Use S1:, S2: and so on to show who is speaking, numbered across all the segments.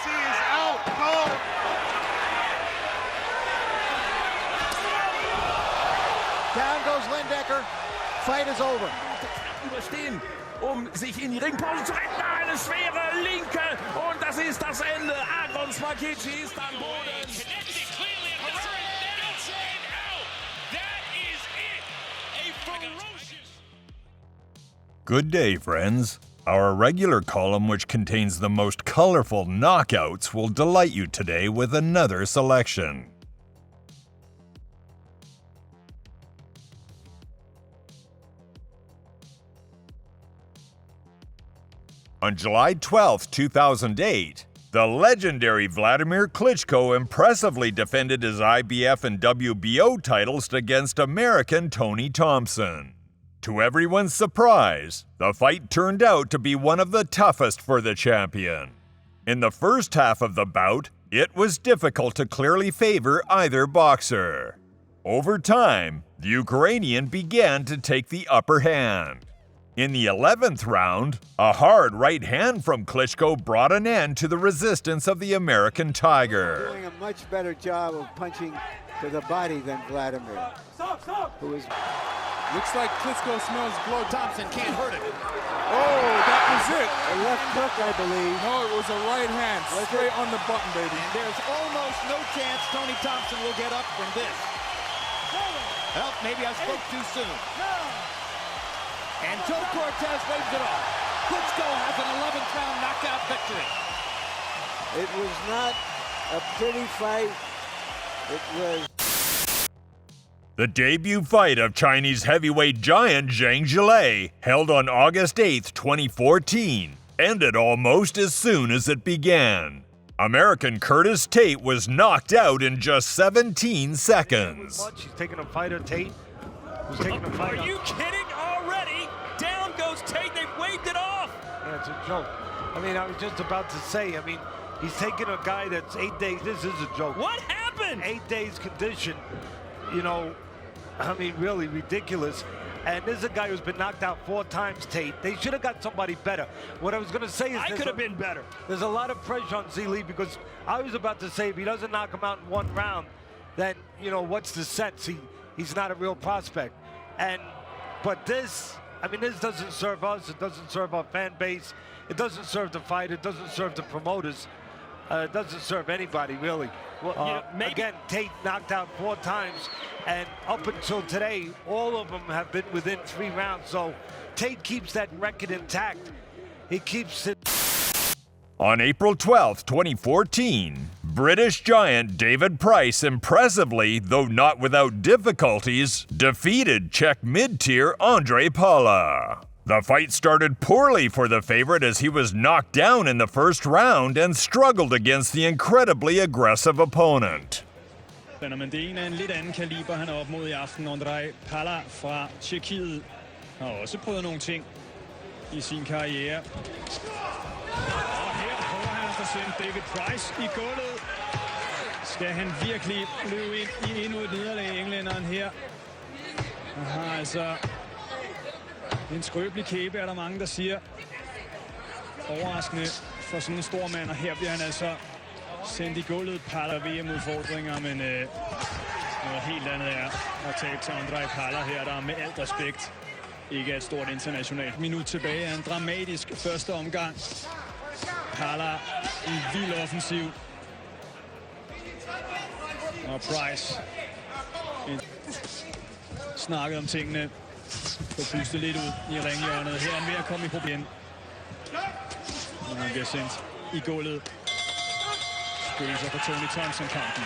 S1: He is out cold.
S2: Down goes Lindecker. Fight is over.
S3: Überstehen, sich in die Ringpause zu retten. Eine schwere Linke. Und das ist das Ende. Agrons Makichi ist am Boden.
S4: Good day, friends. Our regular column, which contains the most colorful knockouts, will delight you today with another selection. On July 12, 2008, the legendary Vladimir Klitschko impressively defended his IBF and WBO titles against American Tony Thompson. To everyone's surprise, the fight turned out to be one of the toughest for the champion. In the first half of the bout, it was difficult to clearly favor either boxer. Over time, the Ukrainian began to take the upper hand. In the 11th round, a hard right hand from Klitschko brought an end to the resistance of the American Tiger.
S5: Doing a much better job of punching to the body than Vladimir. Who is...
S1: Looks like Klitschko smells blood.
S6: Thompson can't hurt it.
S1: Oh, that was it.
S5: A left hook, I believe.
S1: No, it was a right hand. Straight on the button, baby.
S6: And there's almost no chance Tony Thompson will get up from this. Well, maybe I spoke too soon. And Joe Cortez waves it off. Klitschko has an 11th round knockout victory.
S5: It was not a pretty fight. It was...
S4: The debut fight of Chinese heavyweight giant Zhang, held on August 8, 2014, ended almost as soon as it began. American Curtis Tate was knocked out in just 17 seconds.
S7: He's taking a fighter, Tate. He's taking a fighter.
S3: Are you kidding already? Down goes Tate. They've waved it off.
S7: Yeah, it's a joke. I mean, I was just about to say, he's taking a guy that's 8 days. This is a joke.
S3: What happened?
S7: 8 days condition. Really ridiculous. And this is a guy who's been knocked out 4 times, Tate. They should have got somebody better. What I was going to say is
S3: I could have been better.
S7: There's a lot of pressure on Zili because I was about to say if he doesn't knock him out in 1 round, then, what's the sense? He's not a real prospect. But this doesn't serve us. It doesn't serve our fan base. It doesn't serve the fight. It doesn't serve the promoters. It doesn't serve anybody, really.
S3: Well,
S7: again, Tate knocked out 4 times, and up until today, all of them have been within 3 rounds. So Tate keeps that record intact. He keeps it.
S4: On April 12, 2014, British giant David Price impressively, though not without difficulties, defeated Czech mid-tier Andre Pala. The fight started poorly for the favorite as he was knocked down in the first round and struggled against the incredibly aggressive opponent.
S8: Men det er en lidt anden kaliber, han er op mod i aften. Andre Pala fra Tjekkiet har også prøvet nogle ting i sin karriere. Og her prøver han at få sendt David Price i gulvet. Skal han virkelig løbe ind i endnu et nederlag, englænderen her? Han har altså en skrøbelig kæbe, er der mange, der siger. Overraskende for sådan en stor mand, og her bliver han altså sendt i gulvet. Pala VM-udfordringer, men noget helt andet er at tabe til Andre Pala her, der med alt respekt ikke er et stort internationalt. Minut tilbage er en dramatisk første omgang. Pala en vild offensiv. Og Price snakket om tingene. Få pustet lidt ud i ringhjørnet. Her er han ved at komme i problem. Og han bliver sendt i gulvet. Spøgelser for Tony Thompson-kampen.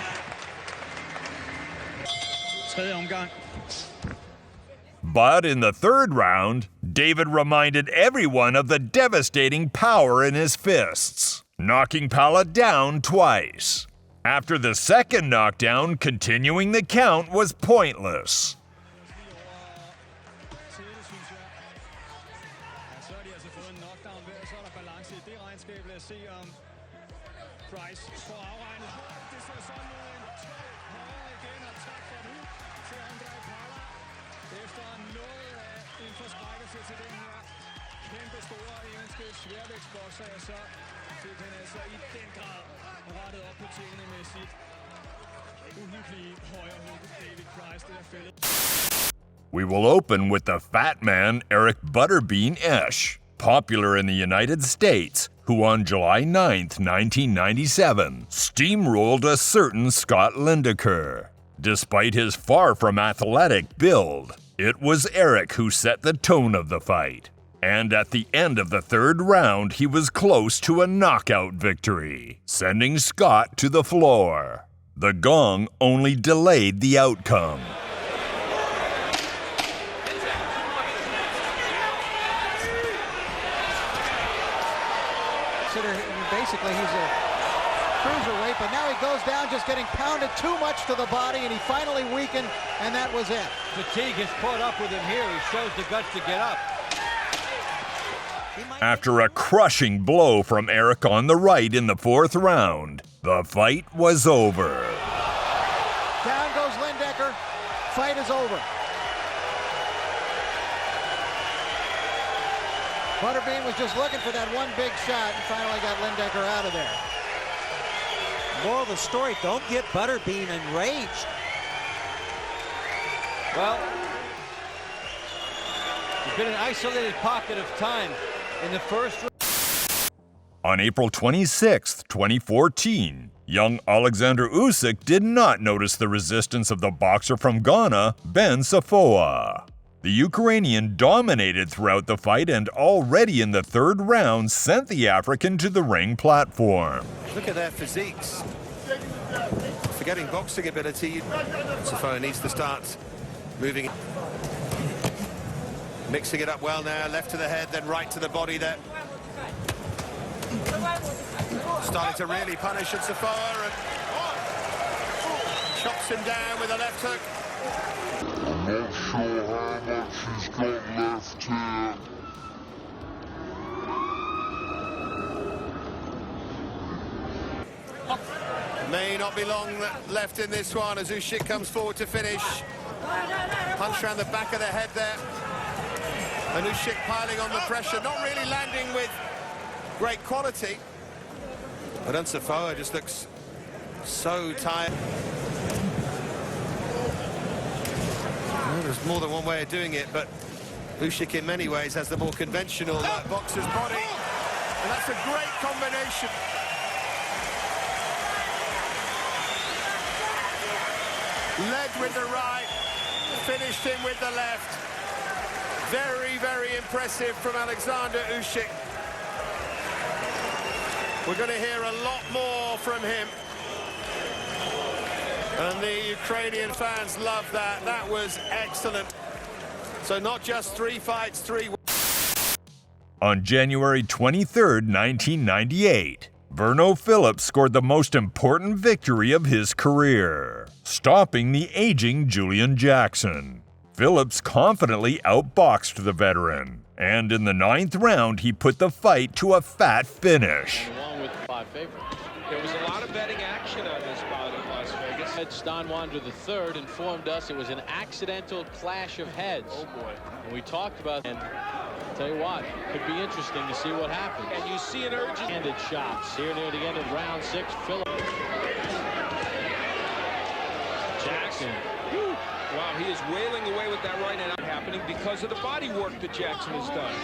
S8: 3. omgang.
S4: But in the 3rd round, David reminded everyone of the devastating power in his fists, knocking Pala down twice. After the 2nd knockdown, continuing the count was pointless.
S8: fik han altså i den grad rettet op på tingene med sit uhyggelige højre hoved. David Price, det der fældet.
S4: We will open with the fat man Eric Butterbean Esch, popular in the United States, who on July 9th, 1997, steamrolled a certain Scott Lindecker. Despite his far from athletic build, it was Eric who set the tone of the fight. And at the end of the third round, he was close to a knockout victory, sending Scott to the floor. The gong only delayed the outcome.
S2: Basically, he's a cruiserweight, but now he goes down just getting pounded too much to the body, and he finally weakened, and that was it.
S6: Fatigue has caught up with him here. He shows the guts to get up.
S4: After a crushing blow from Eric on the right in the fourth round, the fight was over.
S2: Down goes Lindecker. Fight is over. Butterbean was just looking for that one big shot and finally got Lindecker out of there.
S5: Moral of the story, don't get Butterbean enraged.
S6: Well, there's been an isolated pocket of time in the first round.
S4: On April 26, 2014, young Alexander Usyk did not notice the resistance of the boxer from Ghana, Nsafoah. The Ukrainian dominated throughout the fight and already in the third round sent the African to the ring platform.
S9: Look at their physiques. Forgetting boxing ability, Nsafoah needs to start moving. Mixing it up well now, left to the head, then right to the body there. Starting to really punish Nsafoah and chops him down with a left hook.
S10: I'm not sure how much he's got left here.
S9: May not be long left in this one as Usyk comes forward to finish. Punch around the back of the head there. And Usyk piling on the pressure, not really landing with great quality. But Nsafoah just looks so tired. Well, there's more than one way of doing it, but Usyk in many ways has the more conventional boxer's body. And that's a great combination. Led with the right, finished him with the left. Very, very impressive from Alexander Usyk. We're going to hear a lot more from him. And the Ukrainian fans love that. That was excellent. So not just 3 fights, 3 wins.
S4: On January 23, 1998, Phillips scored the most important victory of his career, stopping the aging Julian Jackson. Phillips confidently outboxed the veteran, and in the 9th round, he put the fight to a fat finish.
S11: Along with the 5 favorites. There was a lot of betting action on this bout in Las Vegas. Stanwander III informed us it was an accidental clash of heads. Oh boy. And we talked about and tell you what, could be interesting to see what happens. And you see an urgent handed shots here near the end of round 6. Phillips. Jackson.
S12: Woo. Wow, he is wailing away with that right hand happening because of the body work that Jackson has done.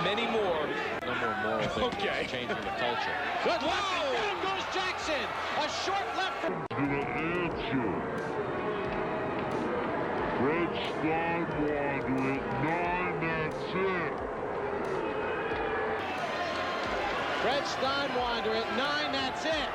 S12: Many more.
S11: No more moral things.
S12: Okay.
S11: Changing the culture. Good luck. Down goes Jackson. A short left from.
S10: Gonna answer. Fred Stanwander at 9, that's it.
S11: Fred Stanwander at 9, that's it.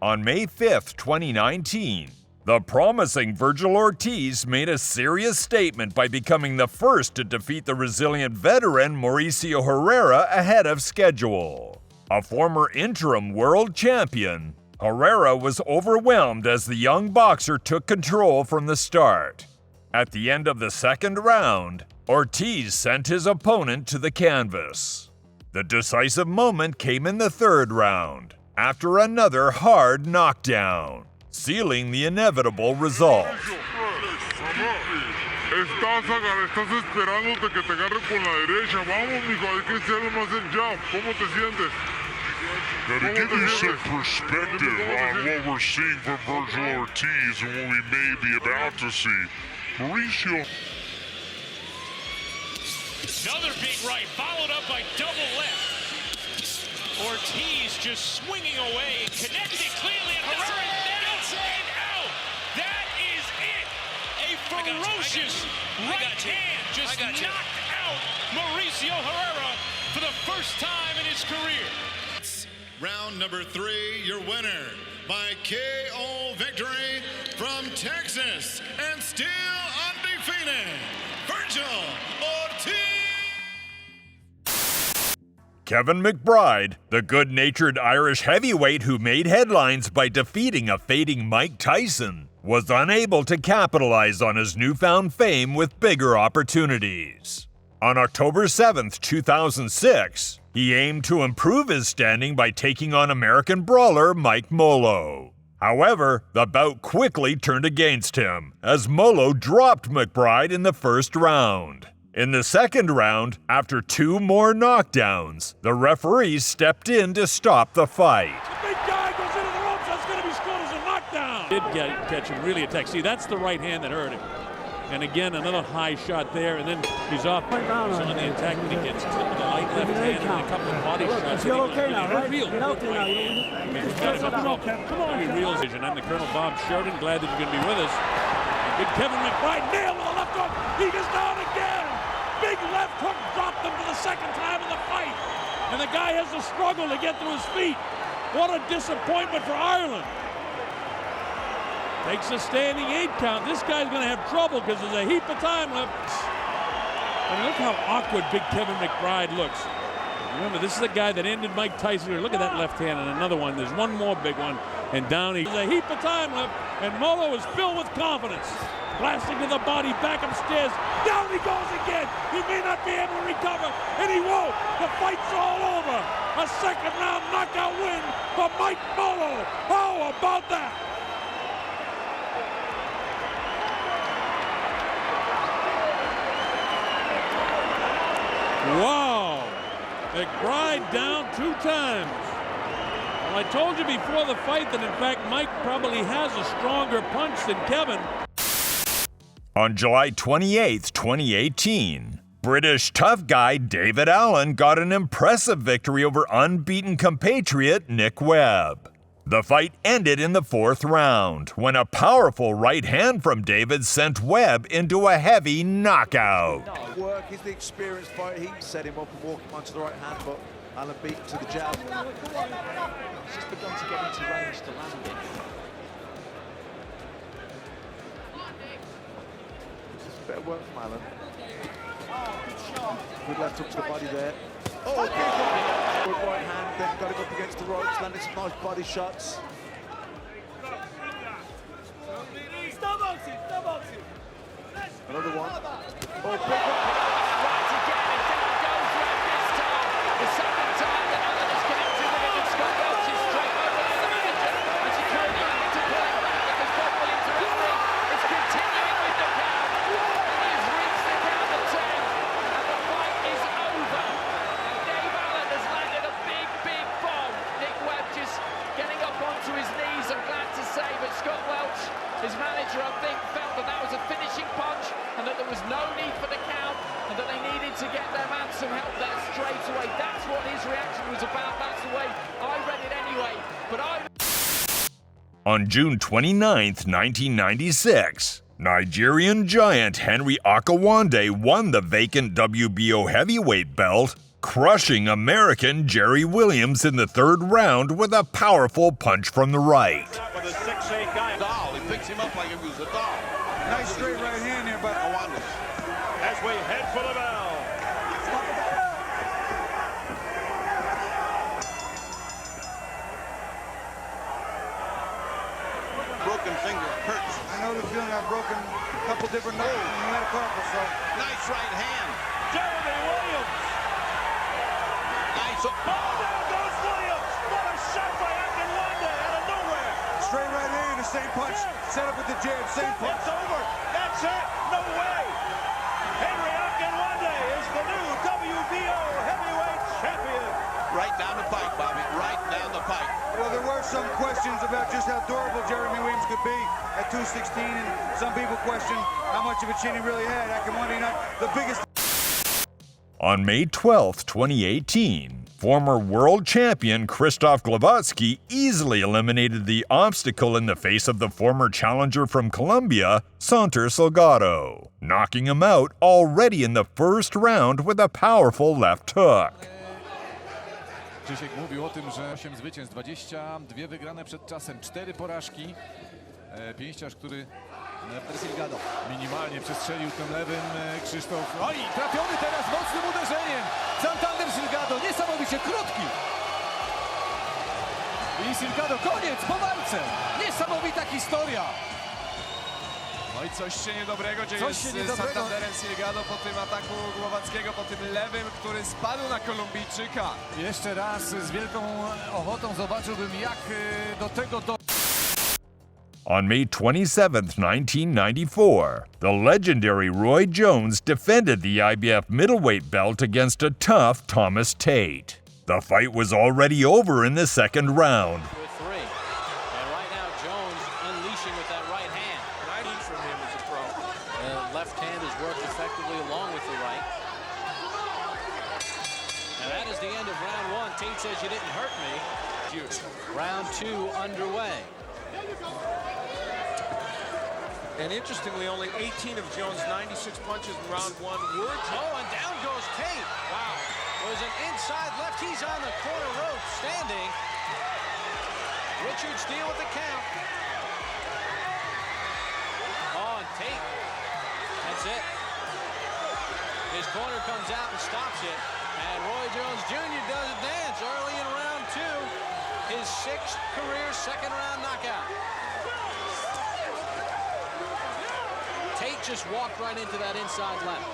S4: On May 5, 2019, the promising Virgil Ortiz made a serious statement by becoming the first to defeat the resilient veteran Mauricio Herrera ahead of schedule. A former interim world champion, Herrera was overwhelmed as the young boxer took control from the start. At the end of the 2nd round, Ortiz sent his opponent to the canvas. The decisive moment came in the 3rd round, after another hard knockdown, sealing the inevitable result.
S10: Estás esperándote que te agarre con la derecha. Vamos, mijo, hay que hacerlo más el jump. ¿Cómo te sientes?
S13: Now, to give you some perspective on what we're seeing from Virgil Ortiz and what we may be about to see, Mauricio.
S14: Another big right, followed up by double left. Ortiz just swinging away and connecting clearly. And Herrera inside out. That is it. A ferocious right hand just knocked out Mauricio Herrera for the first time in his career.
S15: Round number 3, your winner by KO victory from Texas and still undefeated, Virgil Ortiz.
S4: Kevin McBride, the good-natured Irish heavyweight who made headlines by defeating a fading Mike Tyson, was unable to capitalize on his newfound fame with bigger opportunities. On October 7th, 2006, he aimed to improve his standing by taking on American brawler Mike Molo. However, the bout quickly turned against him, as Molo dropped McBride in the first round. In the second round, after 2 more knockdowns, the referee stepped in to stop the fight.
S16: The big guy goes into the ropes, that's going to be scored as a knockdown.
S17: Did catch him, really attacked. See, that's the right hand that hurt him. And again, another high shot there, and then he's off. He's on the attack when he gets to the light left hand and then a couple of body shots.
S16: You're okay now, right?
S17: Real.
S16: You're okay now.
S17: Come on. He reels vision. I'm the Colonel Bob Sheridan. Glad that you're going to be with us.
S16: Big Kevin McBride nailed with the left hook. He gets down again. Big left hook dropped him for the second time in the fight. And the guy has to struggle to get to his feet. What a disappointment for Ireland. Takes a standing 8 count. This guy's going to have trouble because there's a heap of time left. And look how awkward Big Kevin McBride looks. Remember, this is the guy that ended Mike Tyson. Look at that left hand and another one. There's one more big one. And down he... There's a heap of time left. And Molo is filled with confidence. Blasting to the body, back upstairs. Down he goes again. He may not be able to recover. And he won't. The fight's all over. A second round knockout win for Mike Molo. How about that? Wow! McBride down 2 times. Well, I told you before the fight that, in fact, Mike probably has a stronger punch than Kevin.
S4: On July 28, 2018, British tough guy David Allen got an impressive victory over unbeaten compatriot Nick Webb. The fight ended in the 4th round, when a powerful right hand from David sent Webb into a heavy knockout.
S18: Work is the experienced fighter. He set him up and walked him onto the right hand, but Allen beat him to the jab.
S19: He's just begun to get into range to land it.
S18: Better work from Allen. Good left hook to the body there. Oh, big hook. Good right hand, then got him up against the ropes, landed some nice body shots. Another one. Oh, big hook.
S19: Right again, and down goes Webb this time. The second time that Allen has connected with him, and Scott Welch is straight over to the manager. And security having to pull him back because Bob Williams referee is continuing with the count. And he has reached the count of 10. And the fight is over. Dave Allen has landed a big, big bomb. Nick Webb just getting up onto his knees, I'm glad to say. But Scott Welch, his manager, I think, felt that that was a finishing punch and that there was no need for the count and that they needed to get their man some help there straight away. That's what his reaction was about. That's the way I read it anyway. But
S4: On June 29, 1996, Nigerian giant Henry Akinwande won the vacant WBO heavyweight belt, crushing American Jerry Williams in the 3rd round with a powerful punch from the right.
S20: With a 6'8" guy, doll. He picks him up like if he was a doll.
S1: Nice straight right hand here by
S20: Akinwande.
S12: As we head for the bell.
S20: Broken finger hurts.
S1: I know the feeling. I've broken a couple different knuckles in the metacarpal, so.
S20: Nice right hand.
S12: Jeremy Williams.
S20: Nice.
S12: Oh, down goes Williams. What a shot by Akinwande out of nowhere.
S1: Straight right hand, the same punch. Set up with the jab, same punch.
S12: It's over. That's it. No way.
S1: some questions about just how durable Jeremy Williams could be at 216, and some people question how much of a chin he really had. Akinwande not the biggest.
S4: On May 12, 2018, former world champion Krzysztof Glowacki easily eliminated the obstacle in the face of the former challenger from Colombia, Santer Salgado, knocking him out already in the first round with a powerful left hook.
S21: Krzysiek mówił o tym, że 8 zwycięstw, 22 wygrane przed czasem, 4 porażki. Pięściarz, który minimalnie przestrzelił tym lewym Krzysztof. Oj, trafiony teraz mocnym uderzeniem. Santander Salgado, niesamowicie krótki. I Salgado, koniec po walce. Niesamowita historia. No i coś się niedobrego dzieje z Santanderem Salgado po tym ataku Glowackiego, po tym lewym, który spadł na Kolumbijczyka. Jeszcze raz z wielką ochotą zobaczyłbym, jak do tego
S4: On May 27, 1994, the legendary Roy Jones defended the IBF middleweight belt against a tough Thomas Tate. The fight was already over in the second round.
S11: With three. And right now, Jones unleashing with that right hand. Right from him as a pro. Left hand has worked effectively along with the right. And that is the end of round one. Tate says you didn't hurt me. Round two underway.
S12: And interestingly, only 18 of Jones' 96 punches in round one were.
S11: Oh, and down goes Tate. Wow. There's an inside left. He's on the corner rope standing. Richard Steele with the count. Oh, and Tate. That's it. His corner comes out and stops it. And Roy Jones Jr. does a dance early in round two. His sixth career second round knockout. Tate just walked right into that inside left.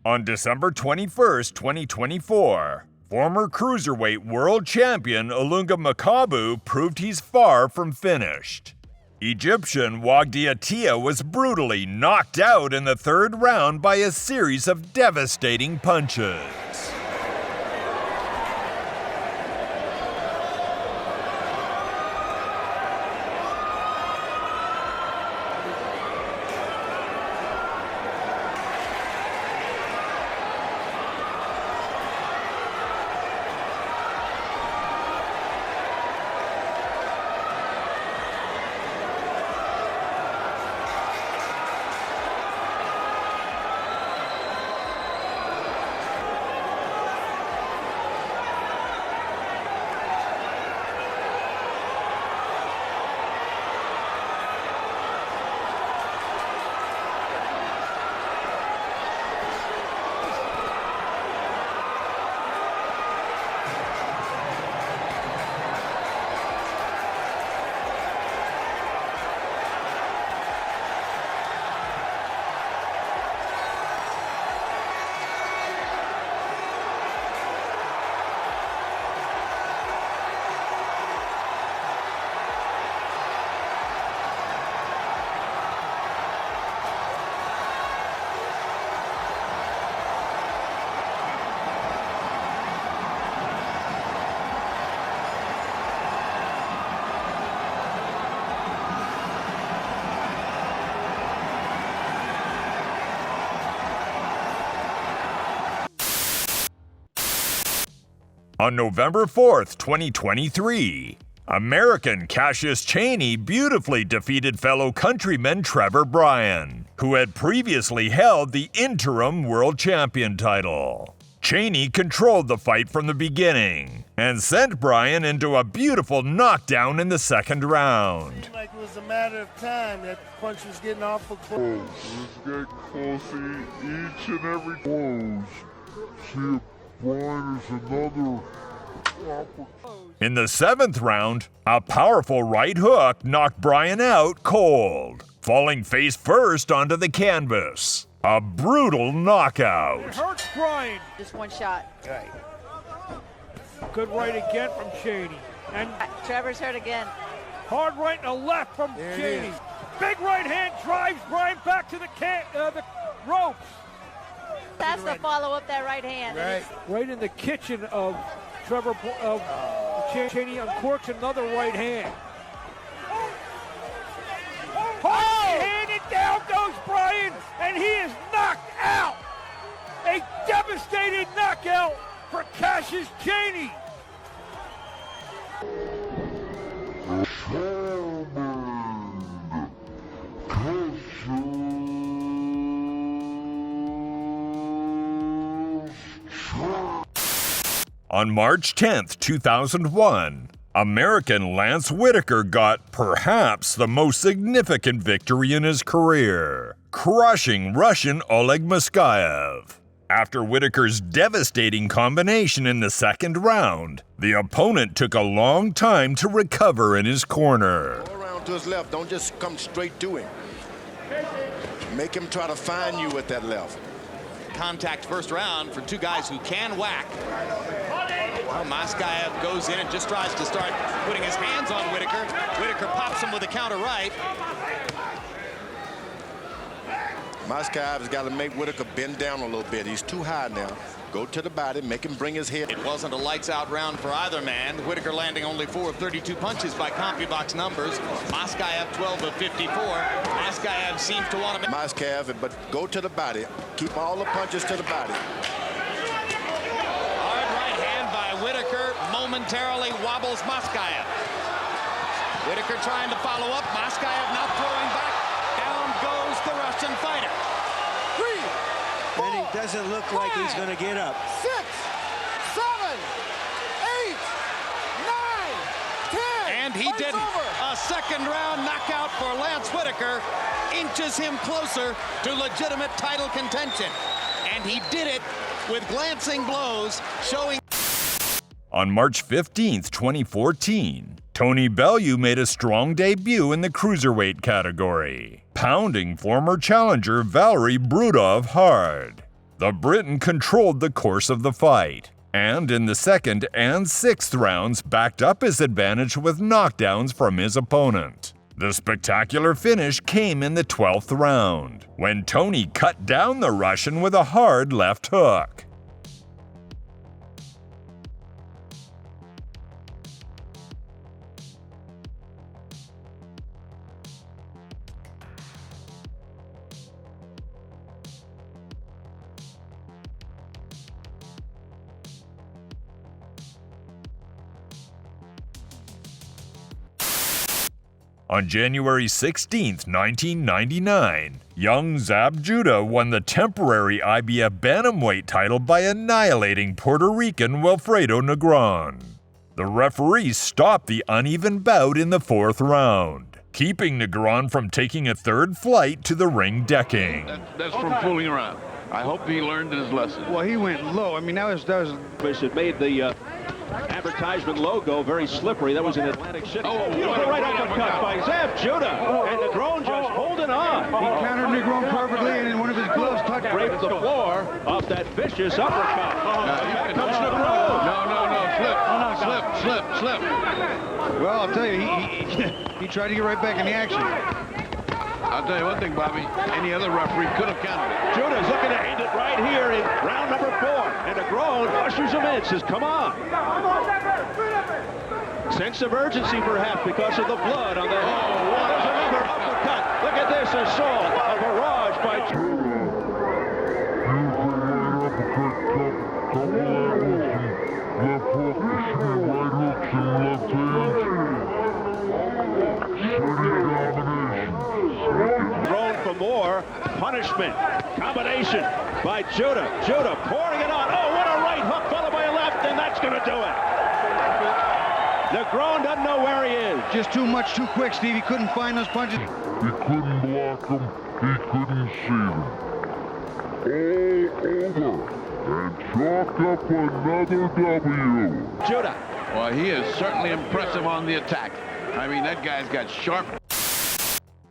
S4: On December 21, 2024, former cruiserweight world champion Ilunga Makabu proved he's far from finished. Egyptian Wagdatia was brutally knocked out in the third round by a series of devastating punches. On November 4th, 2023, American Cassius Cheney beautifully defeated fellow countryman Trevor Bryan, who had previously held the interim world champion title. Cheney controlled the fight from the beginning and sent Bryan into a beautiful knockdown in the second round.
S22: Like it was a matter of time that the punch was getting awful close.
S10: It was getting close each and every close. See, Bryan is another.
S4: In the seventh round, a powerful right hook knocked Bryan out cold, falling face first onto the canvas. A brutal knockout.
S22: It hurts Bryan.
S23: Just one shot.
S22: Right. Good right again from Cheney. And
S23: Trevor's hurt again.
S22: Hard right and a left from Cheney. Big right hand drives Bryan back to the ropes.
S3: That's the follow-up, that right hand.
S22: Right in the kitchen of Cheney uncorks another right hand. Right hand, and down goes Bryan, and he is knocked out. A devastating knockout for Cassius Cheney.
S4: On March 10th, 2001, American Lance Whitaker got perhaps the most significant victory in his career, crushing Russian Oleg Maskaev. After Whitaker's devastating combination in the second round, the opponent took a long time to recover in his corner.
S7: Go around to his left, don't just come straight to him. Make him try to find you with that left.
S23: Contact first round for two guys who can whack. Well, Maskaev goes in and just tries to start putting his hands on Whitaker. Whitaker pops him with a counter right.
S7: Maskaev's got to make Whitaker bend down a little bit. He's too high now. Go to the body, make him bring his head.
S23: It wasn't a lights-out round for either man. Whitaker landing only 4 of 32 punches by CompuBox numbers. Maskaev 12 of 54. Maskaev seems to want to...
S7: Maskaev, but go to the body. Keep all the punches to the body.
S23: Hard right hand by Whitaker momentarily wobbles Maskaev. Whitaker trying to follow up. Maskaev not throwing back. Down goes the Russian fighter.
S5: 3, 4, and he doesn't look like he's going to get up.
S2: 6, 7, 8, 9, 10.
S23: And he didn't. A second round knockout for Lance Whitaker inches him closer to legitimate title contention. And he did it with glancing blows, showing...
S4: On March 15th, 2014, Tony Bellew made a strong debut in the cruiserweight category, pounding former challenger Valery Brudov hard. The Briton controlled the course of the fight, and in the second and sixth rounds backed up his advantage with knockdowns from his opponent. The spectacular finish came in the 12th round, when Tony cut down the Russian with a hard left hook. On January 16, 1999, young Zab Judah won the temporary IBF bantamweight title by annihilating Puerto Rican Wilfredo Negron. The referee stopped the uneven bout in the 4th round, keeping Negron from taking a third flight to the ring decking.
S20: That's from fooling around. I hope he learned his lesson.
S1: Well, he went low. I mean, that was...
S24: It made the advertisement logo very slippery. That was in Atlantic City. Oh, beautiful right uppercut by Zab Judah. And Negron just holding on.
S1: He countered Negron perfectly, and then one of his gloves touched
S24: scraped the floor off that vicious uppercut. Back comes Negron.
S20: Slip.
S1: Well, I'll tell you, he tried to get right back in the action.
S20: I'll tell you one thing, Bobby. Any other referee could have counted it.
S24: Judah's looking to end it right here in round number 4. And Negron ushers him in, says, come on. Sense of urgency, perhaps, because of the blood on the head. Oh, there's another uppercut. Look at this assault. A barrage by Thrown for more. Punishment. Combination by Judah. Judah pouring it on. Oh, what a right hook followed by a left, and that's going to do it. Negron doesn't know where he is.
S1: Just too much, too quick, Steve. He couldn't find those punches.
S10: He couldn't block them. He couldn't see them. All over. And chalk up another W.
S24: Judah.
S20: Well, he is certainly impressive on the attack. I mean, that guy's got sharp...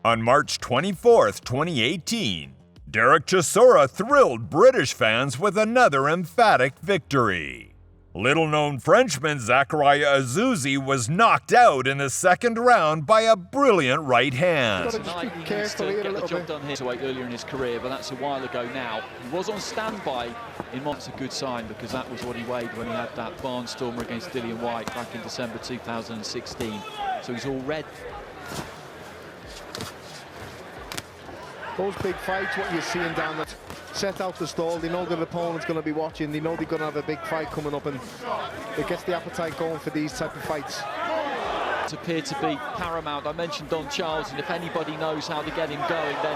S4: On March 24th, 2018, Derek Chisora thrilled British fans with another emphatic victory. Little-known Frenchman Isuzi was knocked out in the second round by a brilliant right hand.
S19: Tonight he needs to get the job done here earlier in his career, but that's a while ago now. He was on standby in Mont's a good sign because that was what he weighed when he had that barnstormer against Dillian Whyte back in December 2016. So he's all red.
S6: Those big fights, what you're seeing down there, set out the stall, they know their opponent's going to be watching, they know they're going to have a big fight coming up, and it gets the appetite going for these type of fights.
S19: It appeared to be paramount. I mentioned Don Charles, and if anybody knows how to get him going, then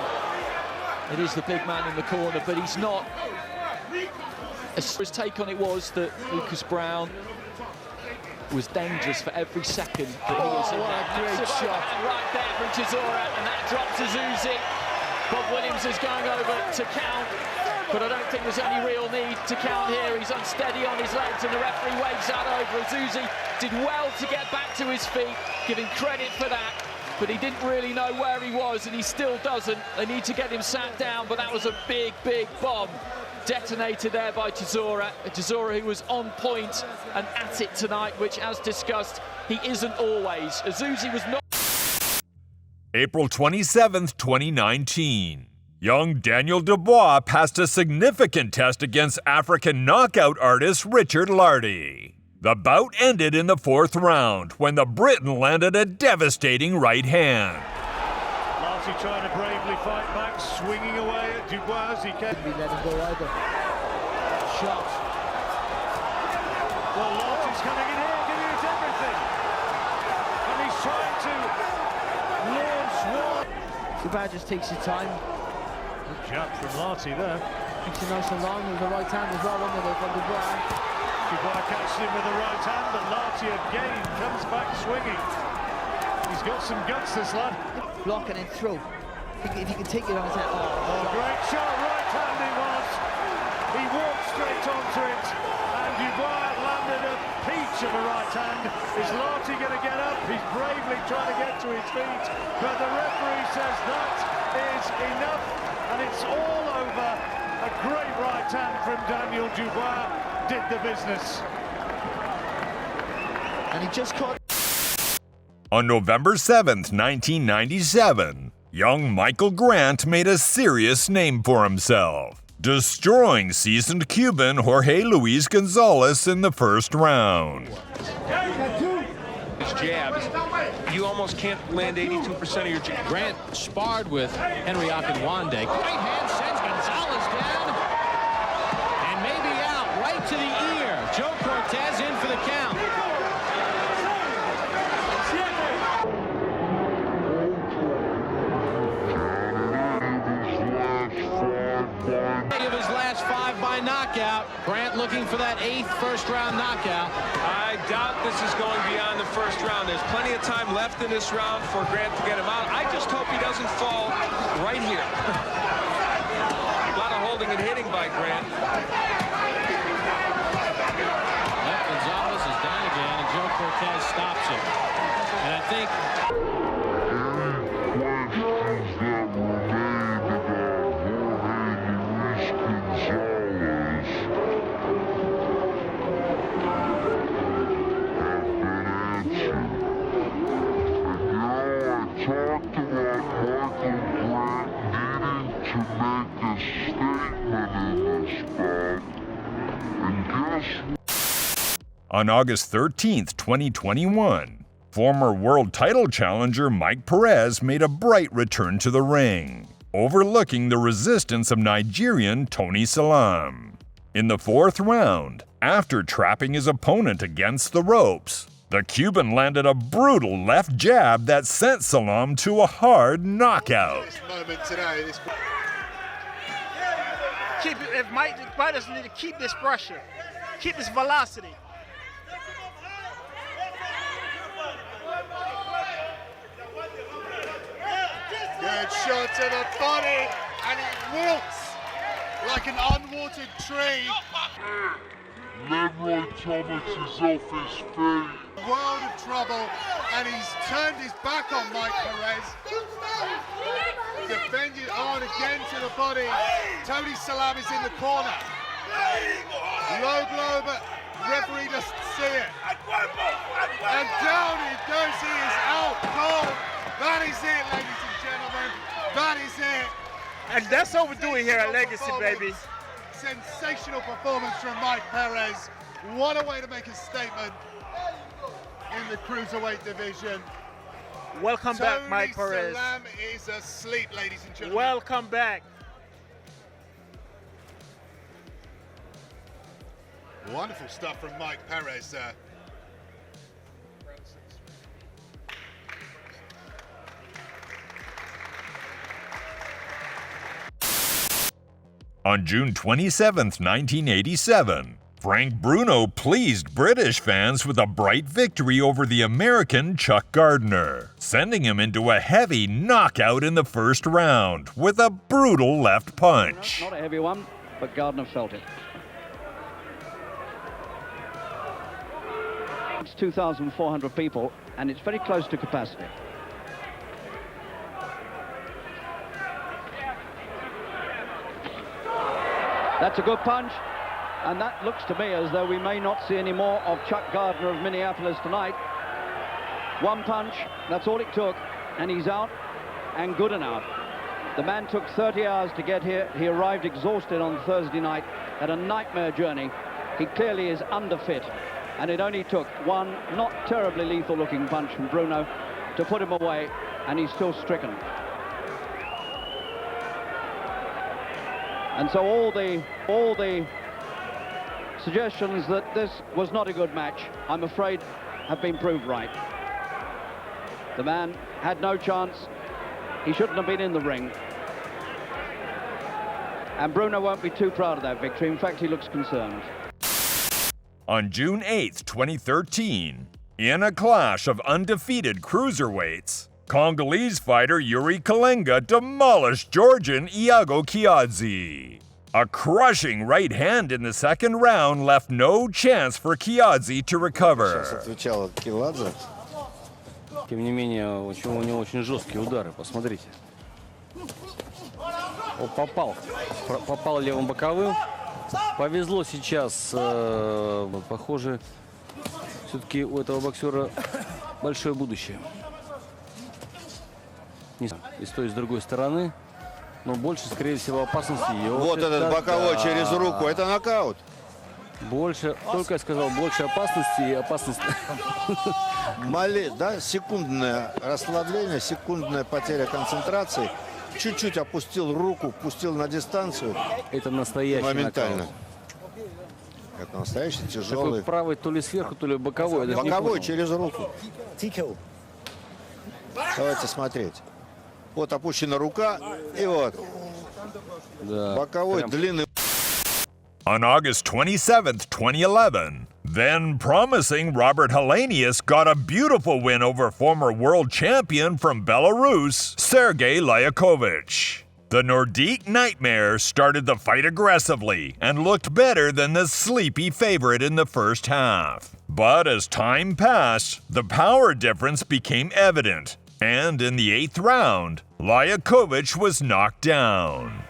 S19: it is the big man in the corner, but he's not. His take on it was that Lucas Browne was dangerous for every second that he was in there.
S6: Great shot.
S19: Right there from Chisora, and that drops Isuzi. Bob Williams is going over to count, but I don't think there's any real need to count here. He's unsteady on his legs, and the referee waves that over. Isuzi did well to get back to his feet, give him credit for that, but he didn't really know where he was, and he still doesn't. They need to get him sat down, but that was a big, big bomb detonated there by Chisora. Chisora who was on point and at it tonight, which, as discussed, he isn't always. Isuzi was not.
S4: April 27th, 2019. Young Daniel Dubois passed a significant test against African knockout artist Richard Lartey. The bout ended in the fourth round when the Briton landed a devastating right hand.
S8: Lartey trying to bravely fight back, swinging away at Dubois as he can't
S6: be letting go either. Shot.
S8: Well, Lartey's coming in here, giving us everything. And he's trying to launch one.
S6: Dubois just takes his time.
S8: Good jab from Lartey there.
S6: Keeps it nice and long with the right hand as well under there from Dubois.
S8: Dubois catches him with the right hand, but Lartey again comes back swinging. He's got some guts, this lad.
S6: Block and then throw. If you can take it on his head.
S8: Oh, great shot, right hand he was. He walked straight onto it, and Dubois landed a peach of a right hand. Is Lartey going to get up? He's bravely trying to get to his feet, but the referee says that is enough, and it's all over. A great right hand from Daniel Dubois did the business.
S6: And he just caught.
S4: On November 7th, 1997, young Michael Grant made a serious name for himself, destroying seasoned Cuban Jorge Luis Gonzalez in the first round.
S12: His jabs, you almost can't land 82% of your jabs.
S11: Grant sparred with Henry Akinwande. Right hand sends Gonzalez down, and maybe out, right to the ear. Joe Cortez in for the count. Of his last 5 by knockout. Grant looking for that 8th first-round knockout.
S12: I doubt this is going beyond the first round. There's plenty of time left in this round for Grant to get him out. I just hope he doesn't fall right here. A lot of holding and hitting by Grant.
S11: Gonzalez is down again, and Joe Cortez stops him. And I think...
S4: On August 13th, 2021, former world title challenger Mike Perez made a bright return to the ring, overlooking the resistance of Nigerian Tony Salam. In the fourth round, after trapping his opponent against the ropes, the Cuban landed a brutal left jab that sent Salam to a hard knockout.
S9: If Mike doesn't need to keep this pressure, keep this velocity.
S13: Good shot to the body, and it walks like an unwatered tree.
S10: Leroy Thomas is off his feet.
S13: World of trouble, and he's turned his back on Mike Perez. Defended on again to the body. Tony Salam is in the corner. Low blow, but referee doesn't see it. And down he goes, he is out cold. That is it, ladies and gentlemen. That is it.
S9: And that's what we're doing here at Legacy, baby.
S13: Sensational performance from Mike Perez. What a way to make a statement in the cruiserweight division.
S9: Welcome back, Mike Perez.
S13: Salam is asleep, ladies and gentlemen.
S9: Welcome back.
S13: Wonderful stuff from Mike Perez.
S4: On June 27, 1987, Frank Bruno pleased British fans with a bright victory over the American Chuck Gardner, sending him into a heavy knockout in the first round with a brutal left punch.
S14: Not a heavy one, but Gardner felt it. It's 2,400 people, and it's very close to capacity. That's a good punch, and that looks to me as though we may not see any more of Chuck Gardner of Minneapolis tonight. One punch, that's all it took, and he's out, and good and out. The man took 30 hours to get here. He arrived exhausted on Thursday night, had a nightmare journey. He clearly is underfit, and it only took one not terribly lethal looking punch from Bruno to put him away, and he's still stricken. And so all the suggestions that this was not a good match, I'm afraid, have been proved right. The man had no chance. He shouldn't have been in the ring. And Bruno won't be too proud of that victory. In fact, he looks concerned.
S4: On June 8, 2013, in a clash of undefeated cruiserweights, Congolese fighter Yuri Kalenga demolished Georgian Iago Kiadze. A crushing right hand in the second round left no chance for Kiadze to recover.
S15: Тем не менее, у него очень жесткие удары, посмотрите. О, попал левым боковым. Повезло сейчас, похоже, все-таки у этого боксера большое будущее. И с той, и с другой стороны, но больше, скорее всего, опасности.
S7: Вот этот боковой через руку, это нокаут.
S15: Больше, только я сказал, больше опасности и опасности.
S7: Да, секундное расслабление, секундная потеря концентрации. Чуть-чуть опустил руку, пустил на дистанцию.
S15: Это настоящий
S7: моментально. Это настоящий тяжелый.
S15: Такой правый то ли сверху, то ли боковой.
S7: Боковой через руку. Давайте смотреть. Вот опущена рука, и вот.
S15: Да,
S7: боковой длинный.
S4: On August 27, 2011, then promising Robert Helenius got a beautiful win over former world champion from Belarus, Sergey Lyakovich. The Nordique Nightmare started the fight aggressively and looked better than the sleepy favorite in the first half. But as time passed, the power difference became evident, and in the 8th round, Lyakovich was knocked down.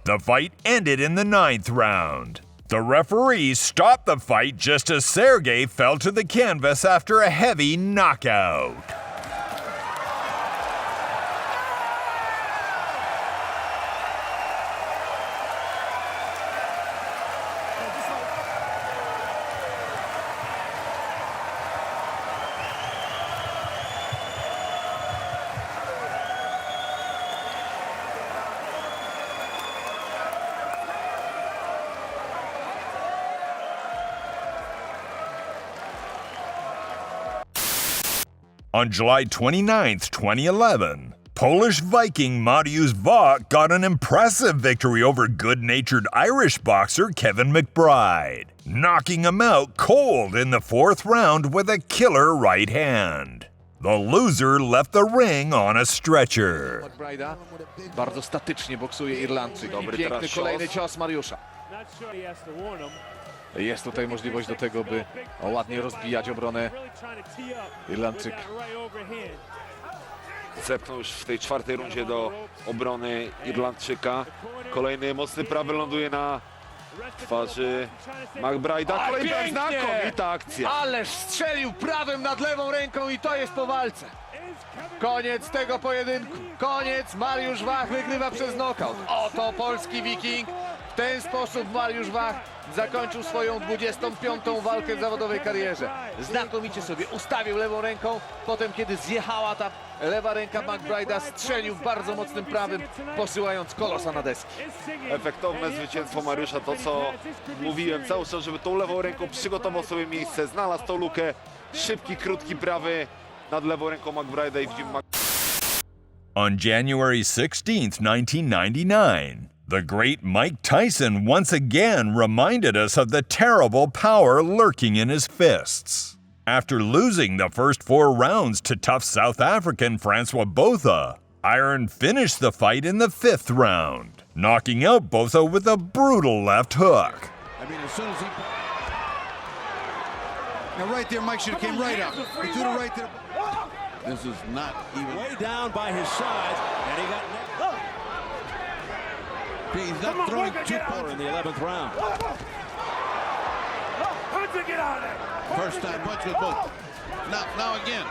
S4: The fight ended in the 9th round. The referee stopped the fight just as Sergey fell to the canvas after a heavy knockout. On July 29, 2011, Polish Viking Mariusz Wach got an impressive victory over good-natured Irish boxer Kevin McBride, knocking him out cold in the 4th round with a killer right hand. The loser left the ring on a stretcher.
S16: McBride'a bardzo statycznie boksuje Irlandczyk. Piękny kolejny cios Mariusza. Jest tutaj możliwość do tego, by ładnie rozbijać obronę. Irlandczyk
S12: zepchnął już w tej 4. rundzie do obrony Irlandczyka. Kolejny mocny prawy ląduje na twarzy McBride'a. Kolejna znakomita akcja.
S16: Ależ strzelił prawym nad lewą ręką i to jest po walce. Koniec tego pojedynku. Koniec. Mariusz Wach wygrywa przez knockout. Oto polski Wiking. W ten sposób Mariusz Wach zakończył swoją 25. walkę w zawodowej karierze. Znakomicie sobie ustawił lewą ręką. Potem, kiedy zjechała ta lewa ręka McBride'a, strzelił bardzo mocnym prawym, posyłając kolosa na deski.
S12: Efektowne zwycięstwo Mariusza, to co mówiłem cały czas, żeby tą lewą ręką przygotował sobie miejsce, znalazł tą lukę, szybki, krótki prawy nad lewą ręką McBride'a i widzimy.
S4: On January 16, 1999, the great Mike Tyson once again reminded us of the terrible power lurking in his fists. After losing the first 4 rounds to tough South African Francois Botha, Iron finished the fight in the 5th round, knocking out Botha with a brutal left hook.
S1: I mean, as soon as he... Now right there, Mike should have came right up. He threw it right there.
S24: This is not even...
S22: Way down by his side, and he got...
S24: He's not throwing too far
S22: in the 11th round. Get out of there.
S24: First time punch with both. Now again.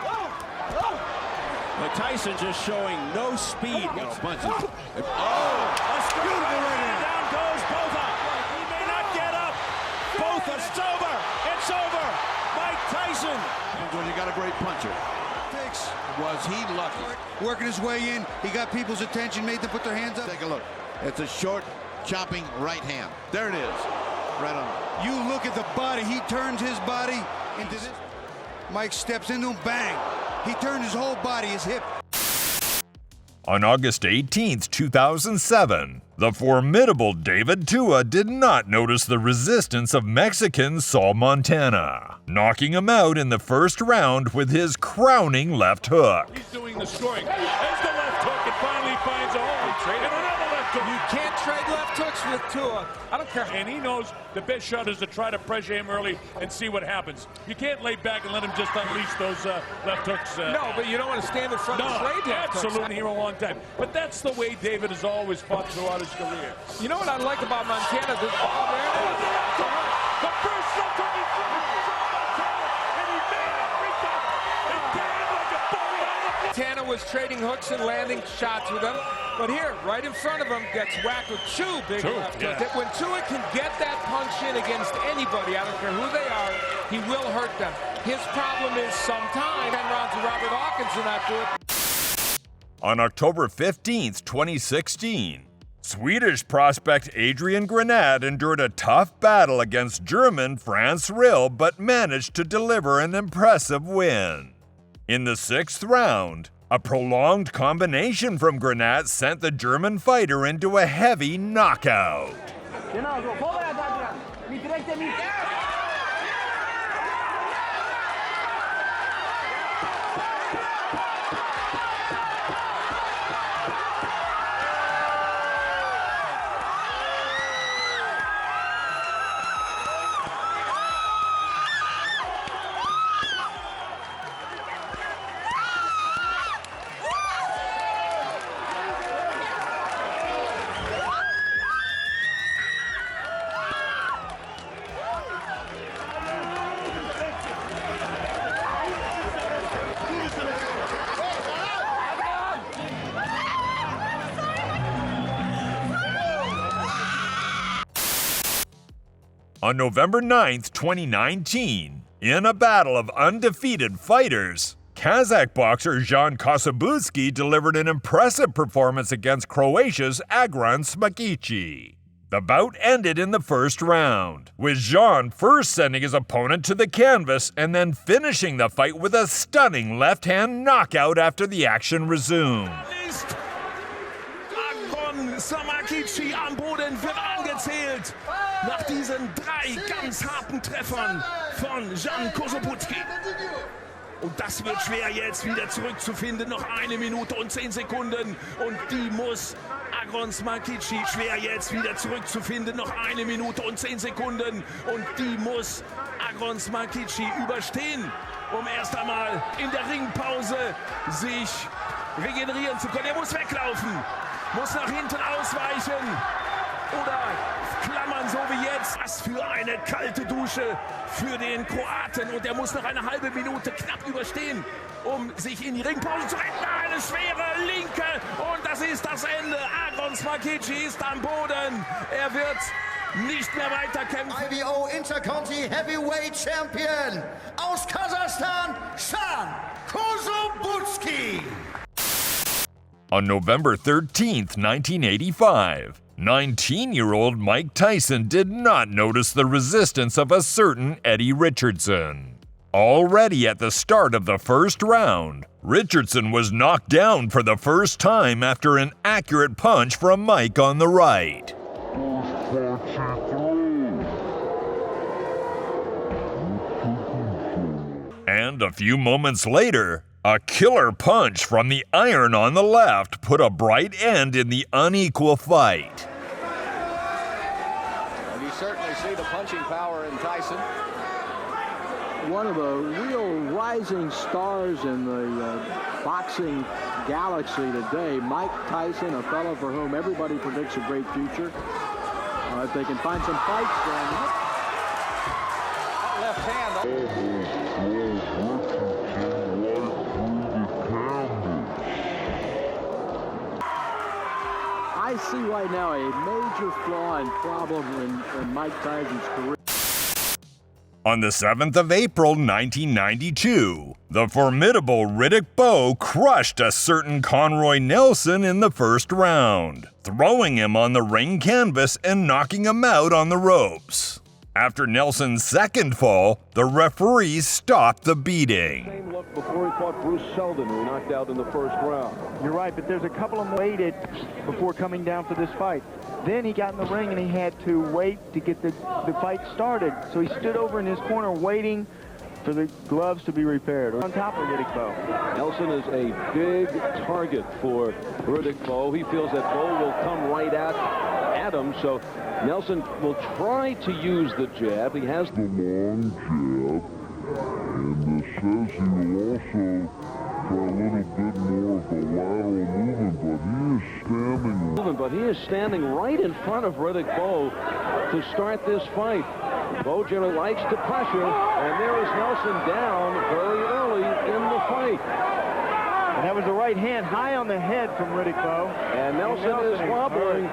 S22: But Tyson just showing no speed.
S24: Punches.
S22: That's beautiful right hand. Down goes Botha. He may not get up. Botha, it's over. It's over. Mike Tyson.
S24: When you got a great puncher. Was he lucky?
S1: Working his way in, he got people's attention, made them put their hands up.
S24: Take a look. It's a short, chopping right hand. There it is. Right on.
S1: You look at the body. He turns his body into this. Mike steps into him, bang. He turned his whole body, his hip.
S4: On August 18, 2007, the formidable David Tua did not notice the resistance of Mexican Saul Montana, knocking him out in the 1st round with his crowning left hook.
S22: He's doing the scoring. There's the left hook and finally finds a hole. And another left hook. You can't trade left hooks with Tua. I don't care. And he knows the best shot is to try to pressure him early and see what happens. You can't lay back and let him just unleash those left hooks.
S12: No, but you don't want to stand in front and trade left hooks.
S22: Absolutely, here a long time. But that's the way David has always fought throughout his career.
S12: You know what I like about Montana? The first left hook he threw, and he made everything. It came like a bull. Montana was trading hooks and landing shots with him. But here, right in front of him, gets whacked with 2 big left hooks. When Tua can get that punch in against anybody, I don't care who they are, he will hurt them. His problem is sometimes 10 rounds of Robert Hawkins do not do it.
S4: On October 15, 2016, Swedish prospect Adrian Granat endured a tough battle against German Franz Rill but managed to deliver an impressive win. In the 6th round, a prolonged combination from Granat sent the German fighter into a heavy knockout. On November 9, 2019, in a battle of undefeated fighters, Kazakh boxer Jan Kosabuski delivered an impressive performance against Croatia's Agran Smakici. The bout ended in the first round, with Zhang first sending his opponent to the canvas and then finishing the fight with a stunning left-hand knockout after the action resumed.
S12: Samakichi am Boden wird angezählt nach diesen 3 ganz harten Treffern von Zhang Kosobutski. Und das wird schwer jetzt wieder zurückzufinden. Noch 1 Minute und 10 Sekunden. Und die muss Samakichi schwer jetzt wieder zurückzufinden. Noch 1 Minute und 10 Sekunden. Und die muss Samakichi überstehen, um erst einmal in der Ringpause sich regenerieren zu können. Er muss weglaufen, muss nach hinten ausweichen oder klammern, so wie jetzt. Was für eine kalte Dusche für den Kroaten. Und er muss noch eine halbe Minute knapp überstehen, um sich in die Ringpause zu retten. Eine schwere Linke und das ist das Ende. Samakichi ist am Boden. Er wird nicht mehr weiterkämpfen.
S2: IBO Interconti Heavyweight Champion aus Kasachstan, Zhang Kosobutski.
S4: On November 13th, 1985, 19-year-old Mike Tyson did not notice the resistance of a certain Eddie Richardson. Already at the start of the first round, Richardson was knocked down for the first time after an accurate punch from Mike on the right. And a few moments later, a killer punch from the iron on the left put a bright end in the unequal fight.
S3: And you certainly see the punching power in Tyson.
S14: One of the real rising stars in the boxing galaxy today, Mike Tyson, a fellow for whom everybody predicts a great future. If they can find some fights, then
S3: left hand.
S14: I see right now a major flaw and problem in Mike Tyson's career.
S4: On the 7th of April, 1992, the formidable Riddick Bowe crushed a certain Conroy Nelson in the first round, throwing him on the ring canvas and knocking him out on the ropes. After Nelson's second fall, the referees stopped the beating.
S24: Same look before he fought Bruce Seldon, who he knocked out in the first round.
S17: You're right, but there's a couple of them waited before coming down for this fight. Then he got in the ring and he had to wait to get the fight started. So he stood over in his corner waiting for the gloves to be repaired. On top of Riddick Bowe.
S24: Nelson is a big target for Riddick Bowe. He feels that Bowe will come right at him, so Nelson will try to use the jab. He has
S10: the long jab, and it says he will also try a little bit more of the lateral movement,
S24: but he is standing right in front of Riddick Bowe to start this fight. Bowe generally likes to pressure, and there is Nelson down very early in the fight.
S17: And that was the right hand high on the head from Riddick Bowe.
S24: And Nelson is wobbling.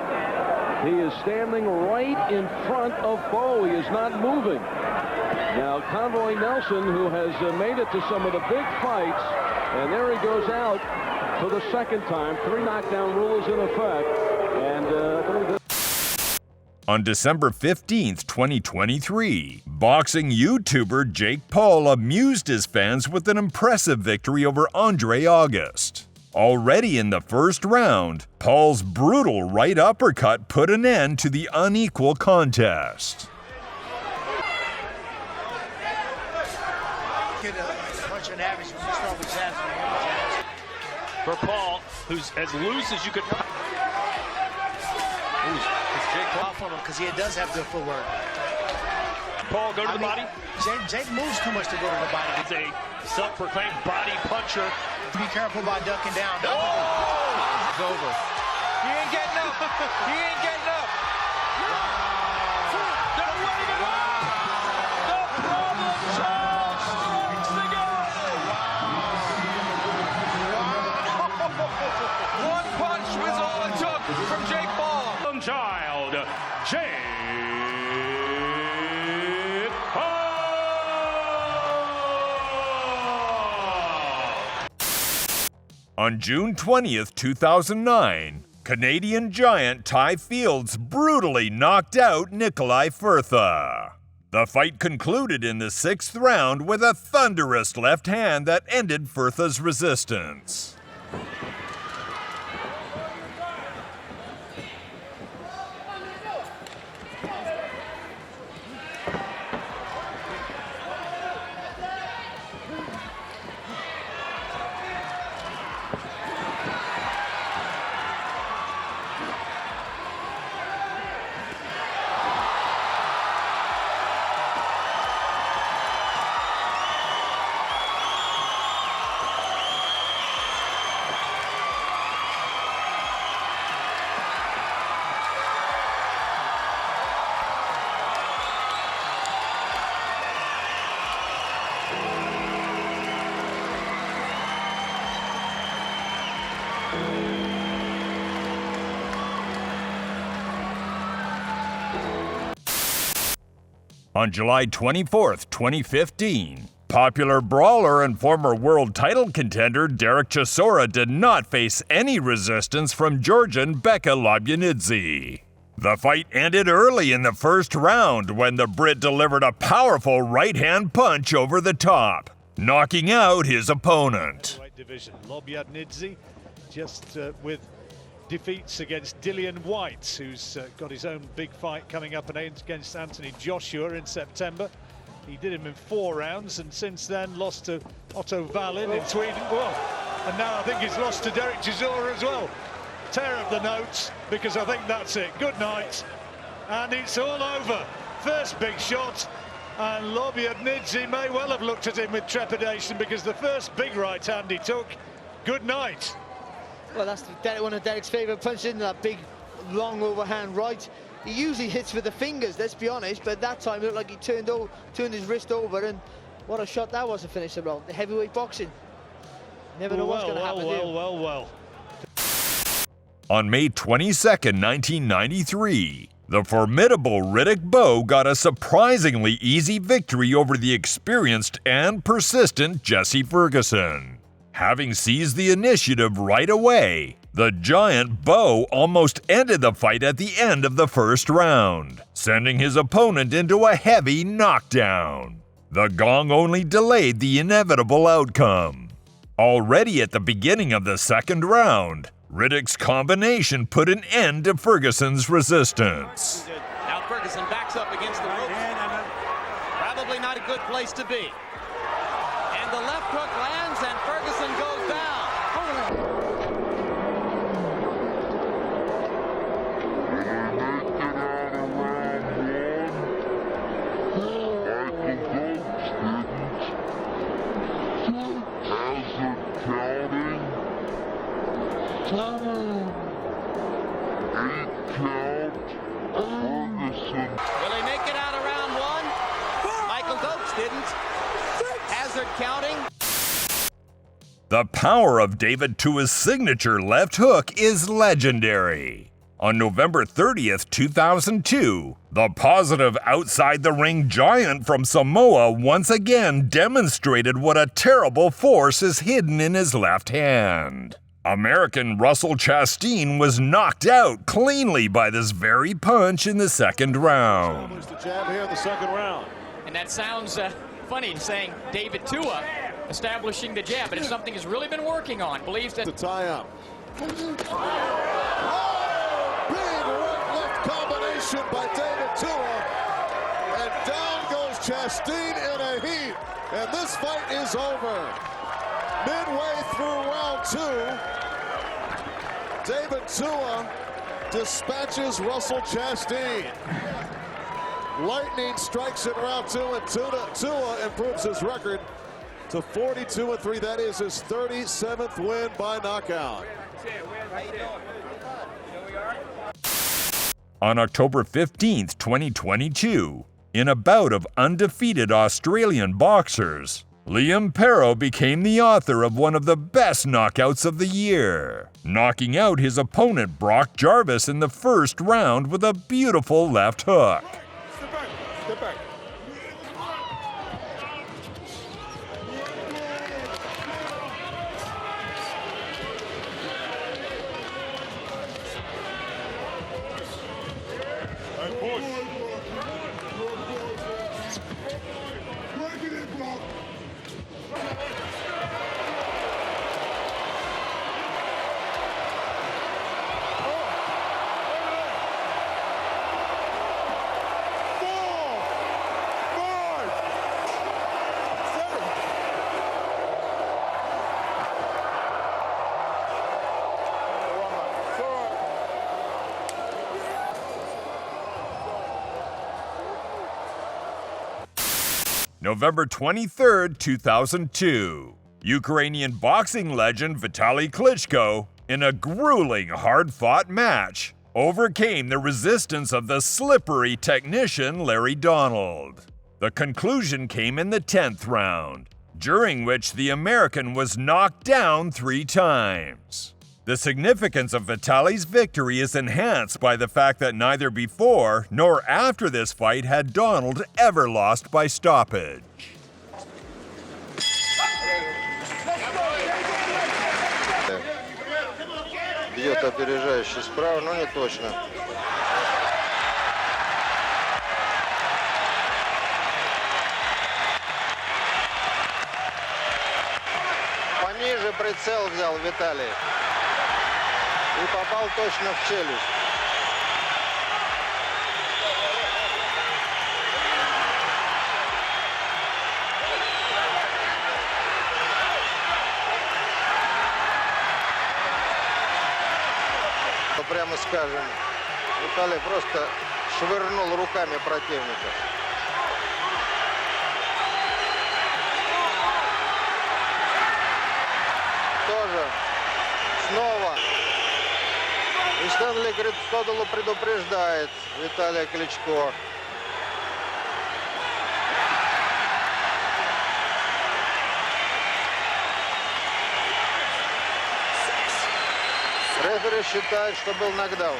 S24: He is standing right in front of Bowe. He is not moving. Now, Conroy Nelson, who has made it to some of the big fights, and there he goes out for the second time. 3 knockdown rule is in effect. And I believe this.
S4: On December 15th, 2023, boxing YouTuber Jake Paul amused his fans with an impressive victory over Andre August. Already in the first round, Paul's brutal right uppercut put an end to the unequal contest.
S18: For Paul, who's as loose as you could.
S21: It's Jake off on him because he does have good footwork.
S18: Paul, go to the body.
S21: Jake moves too much to go to the body.
S18: He's a self-proclaimed body puncher.
S21: Be careful about ducking down.
S18: Oh!
S21: It's over.
S19: He ain't getting up. He ain't getting up. One punch was all it took from Jake Paul.
S18: Child, Jake
S4: On June 20th, 2009, Canadian giant Ty Fields brutally knocked out Nikolai Furtha. The fight concluded in the 6th round with a thunderous left hand that ended Furtha's resistance. On July 24, 2015, popular brawler and former world title contender Derek Chisora did not face any resistance from Georgian Beka Lobyanidze. The fight ended early in the 1st round when the Brit delivered a powerful right-hand punch over the top, knocking out his opponent.
S5: Division. Lobyanidze just with defeats against Dillian White, who's got his own big fight coming up against Anthony Joshua in September. He did him in 4 rounds, and since then lost to Otto Wallin in Sweden. Well, and now I think he's lost to Derek Chisora as well. Tear up the notes, because I think that's it. Good night, and it's all over. First big shot, and Lobyanidze may well have looked at him with trepidation, because the first big right hand he took. Good night.
S8: Well, that's one of Derek's favourite punches, isn't it? That big, long overhand right. He usually hits with the fingers, let's be honest, but that time it looked like he turned his wrist over, and what a shot that was to finish the round. The heavyweight boxing. Never know what's going to happen here.
S5: Well.
S4: On May 22, 1993, the formidable Riddick Bowe got a surprisingly easy victory over the experienced and persistent Jesse Ferguson. Having seized the initiative right away, the giant Bowe almost ended the fight at the end of the 1st round, sending his opponent into a heavy knockdown. The gong only delayed the inevitable outcome. Already at the beginning of the 2nd round, Riddick's combination put an end to Ferguson's resistance.
S20: Now Ferguson backs up against the ropes. Probably not a good place to be. And the left hook lands, and Ferguson goes down. Will he make it out of round 1? Michael Dokes didn't. Hazard counting.
S4: The power of David Tua's signature left hook is legendary. On November 30th, 2002, the positive outside-the-ring giant from Samoa once again demonstrated what a terrible force is hidden in his left hand. American Russell Chastain was knocked out cleanly by this very punch in the 2nd round.
S23: The jab here in the 2nd round.
S19: And that sounds funny, saying David Tua establishing the jab, but it's something he's really been working on. Believes that...
S23: To tie up. Big right-left combination by David Tua. And down goes Chastain in a heat. And this fight is over. Midway through round 2, David Tua dispatches Russell Chastain. Lightning strikes in round 2, and Tua improves his record to 42-3. That is his 37th win by knockout.
S4: On October 15th, 2022, in a bout of undefeated Australian boxers, Liam Perro became the author of one of the best knockouts of the year, knocking out his opponent Brock Jarvis in the 1st round with a beautiful left hook.
S23: Step back.
S4: November 23, 2002. Ukrainian boxing legend Vitaly Klitschko, in a grueling, hard-fought match, overcame the resistance of the slippery technician Larry Donald. The conclusion came in the 10th round, during which the American was knocked down 3 times. The significance of Vitaly's victory is enhanced by the fact that neither before nor after this fight had Donald ever lost by stoppage.
S6: Бьет опережающий справа, но не точно. Пониже прицел взял Виталий. И попал точно в челюсть. Прямо скажем, Виталий просто швырнул руками противника. Тоже снова. И Стэнли Гридстодолу предупреждает Виталия Кличко. Рефери считает, что был нокдаун.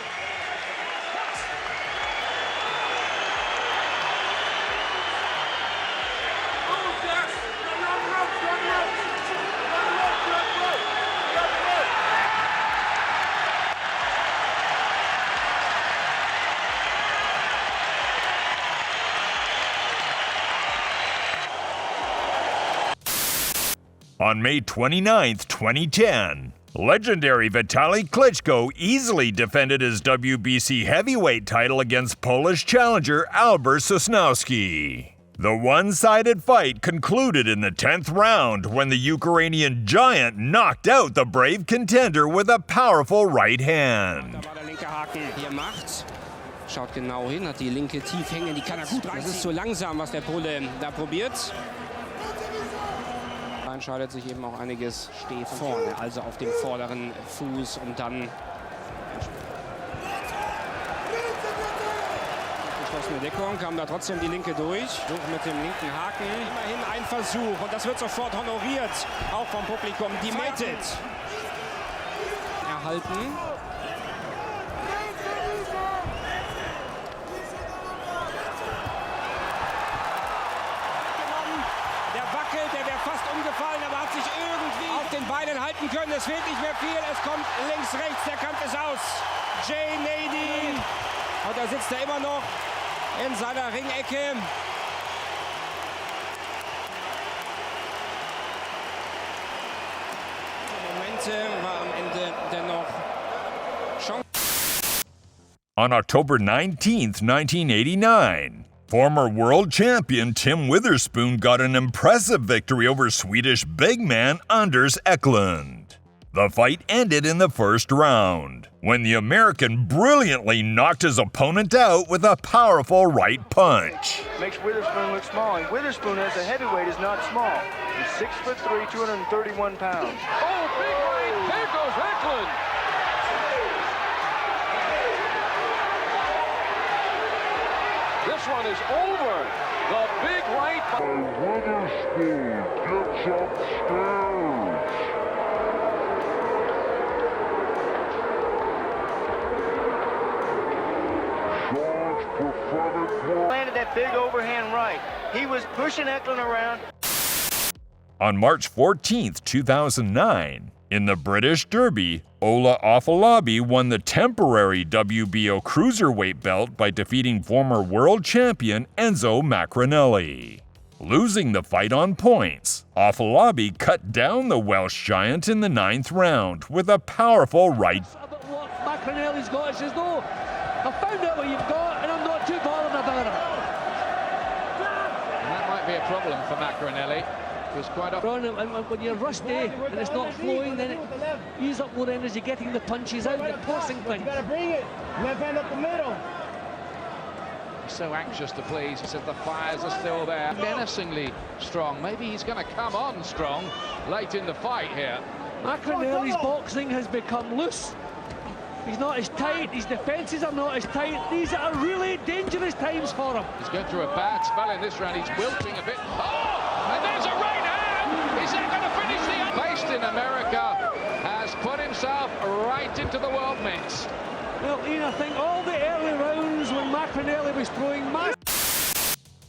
S4: On May 29, 2010, legendary Vitaly Klitschko easily defended his WBC heavyweight title against Polish challenger Albert Sosnowski. The one-sided fight concluded in the 10th round when the Ukrainian giant knocked out the brave contender with a powerful right hand.
S9: Da war der linke Haken hier macht. Schaut genau hin, hat die linke tief hängen, die kann er gut rein. Das ist zu langsam, was der Pole da probiert. Da entscheidet sich eben auch einiges, steht vorne, also auf dem vorderen Fuß und dann geschlossene Deckung, kam da trotzdem die linke durch, mit dem linken Haken, immerhin ein Versuch und das wird sofort honoriert, auch vom Publikum, die Tate erhalten. Der wäre fast umgefallen, aber hat sich irgendwie auf den Beinen halten können. Es fehlt nicht mehr viel. Es kommt links, rechts. Der Kampf ist aus. Cheney. Und da sitzt er immer noch in seiner Ringecke. Momente war am Ende dennoch Chance.
S4: On October 19, 1989, former world champion Tim Witherspoon got an impressive victory over Swedish big man Anders Eklund. The fight ended in the first round, when the American brilliantly knocked his opponent out with a powerful right punch.
S17: Makes Witherspoon look small, and Witherspoon as a heavyweight is not small. He's 6'3", 231 pounds.
S16: Oh, big right! There goes Eklund! This one is over. The big right.
S10: Witherspoon gets upstairs.
S17: Landed that big overhand right. He was pushing Eklund around.
S4: On March 14, 2009, in the British Derby, Ola Afolabi won the temporary WBO cruiserweight belt by defeating former world champion Enzo Macronelli. Losing the fight on points, Afolabi cut down the Welsh giant in the 9th round with a powerful right.
S11: What Macronelli's got, he says, no, I found out what you've got and I'm not too bothered about it.
S16: And that might be a problem for Macronelli. Quite
S11: and when you're rusty and it's not flowing, then it ease up more energy, getting the punches out, the forcing thing.
S13: You gotta bring it. Left hand up the middle.
S1: He's so anxious to please. He says the fires are still there. Menacingly strong. Maybe he's going to come on strong late in the fight here.
S11: McInerney's boxing has become loose. He's not as tight, his defences are not as tight. These are really dangerous times for him.
S1: He's going through a bad spell in this round. He's wilting a bit. Oh! And there's a right hand! Is that going to finish the... Based in America, has put himself right into the world mix.
S11: Well, Ian, I think all the early rounds when McInerney was throwing...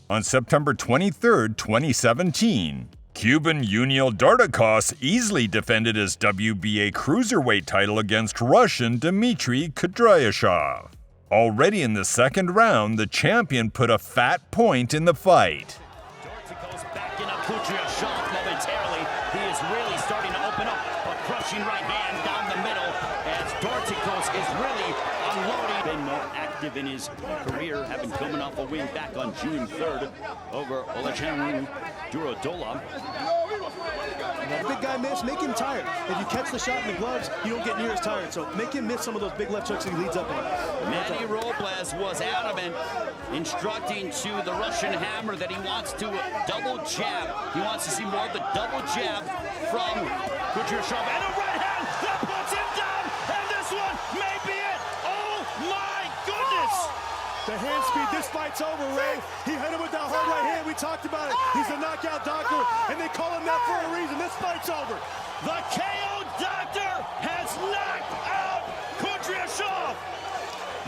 S4: On September 23, 2017, Cuban Uniel Darticos easily defended his WBA cruiserweight title against Russian Dmitry Kudryashov. Already in the second round, the champion put a fat point in the fight.
S7: Darticos backing up Kudryashov momentarily. He is really starting to open up. A crushing right hand down the middle as Darticos is really unloading. Been more active in his career, having coming off a win back on June 3rd over Oleksandr Durodola.
S13: Big guy miss, make him tired. If you catch the shot in the gloves, you don't get near as tired. So make him miss some of those big left hooks that he leads up on.
S7: Manny Robles was adamant, instructing to the Russian hammer that he wants to double jab. He wants to see more of the double jab from Kudryashov. And a right hand that puts him down. And this one may be it. Oh my goodness!
S13: The hand speed, this fight's over, Ray. He hit him with that hard right hand. We talked about it. He's a knockout doctor, and they call him that for a reason. This fight's over.
S7: The KO doctor has knocked out Kudryashov.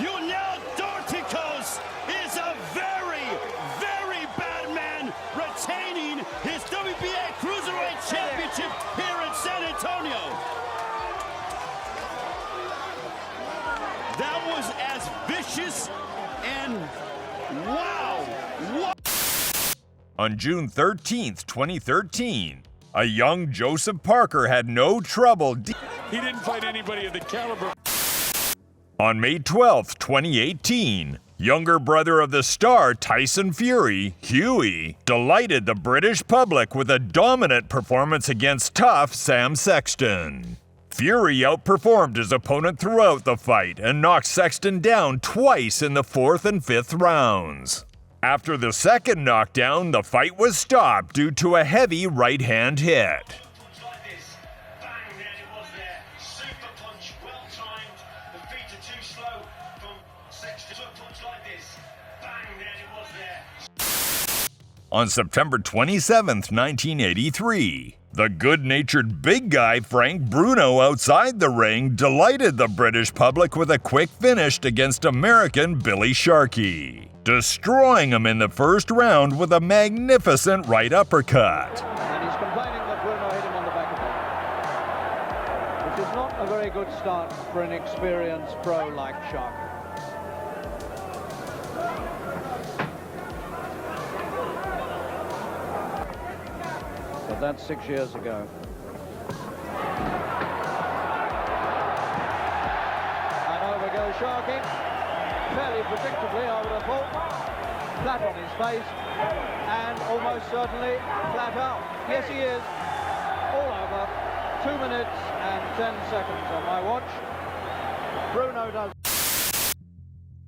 S7: Uniel Darticos is a very, very bad man, retaining his WBA Cruiserweight Championship here in San Antonio. That was as vicious and wow!
S4: On June 13, 2013, a young Joseph Parker had no trouble.
S22: He didn't fight anybody of the caliber.
S4: On May 12, 2018, younger brother of the star Tyson Fury, Huey, delighted the British public with a dominant performance against tough Sam Sexton. Fury outperformed his opponent throughout the fight and knocked Sexton down twice in the 4th and 5th rounds. After the second knockdown, the fight was stopped due to a heavy right-hand hit. On September 27, 1983, the good-natured big guy Frank Bruno outside the ring delighted the British public with a quick finish against American Billy Sharkey, destroying him in the first round with a magnificent right uppercut.
S14: And he's complaining that Bruno hit him on the back of the head, which is not a very good start for an experienced pro like Sharkey. But that's 6 years ago. And over goes Sharkey. Fairly predictably, I would have thought. Flat on his face. And almost certainly flat out. Yes, he is. All over. 2 minutes and 10 seconds on my watch. Bruno does.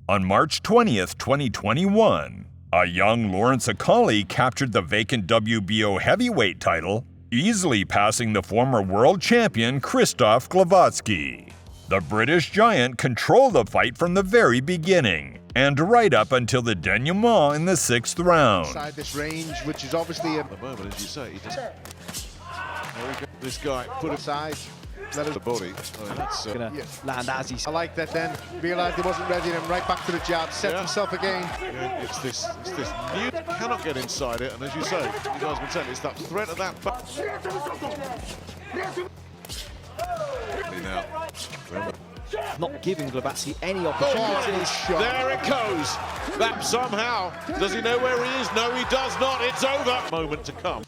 S4: On March 20th, 2021, a young Lawrence Akali captured the vacant WBO heavyweight title, easily passing the former world champion Krzysztof Glowacki. The British giant controlled the fight from the very beginning, and right up until the denouement in the 6th round.
S15: Inside this range, which is obviously at the moment, as you say, this guy put aside. Let the body. That's
S8: gonna land as he's.
S15: I like that. Then realised he wasn't ready, and right back to the jab, set himself again.
S23: Yeah, it's this new cannot get inside it, and as you say, you guys been saying, it's that threat of that. Now,
S8: not giving Glowacki any opportunity.
S23: there it goes. That somehow. Does he know where he is? No, he does not. It's over. Moment to come.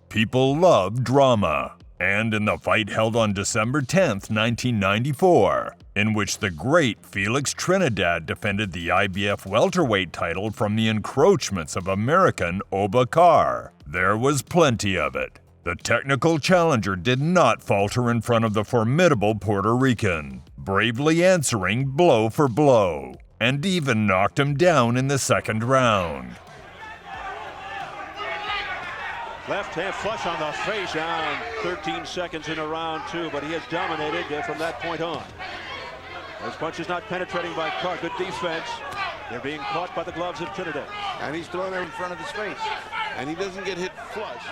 S4: People love drama. And in the fight held on December 10th, 1994, in which the great Felix Trinidad defended the IBF welterweight title from the encroachments of American Obakar, there was plenty of it. The technical challenger did not falter in front of the formidable Puerto Rican, bravely answering blow for blow. and even knocked him down in the second round.
S2: Left hand flush on the face down 13 seconds in a round two, but he has dominated from that point on. Those punches not penetrating by Carr. Good defense. They're being caught by the gloves of Trinidad.
S3: And he's throwing them in front of his face. And he doesn't get hit flush.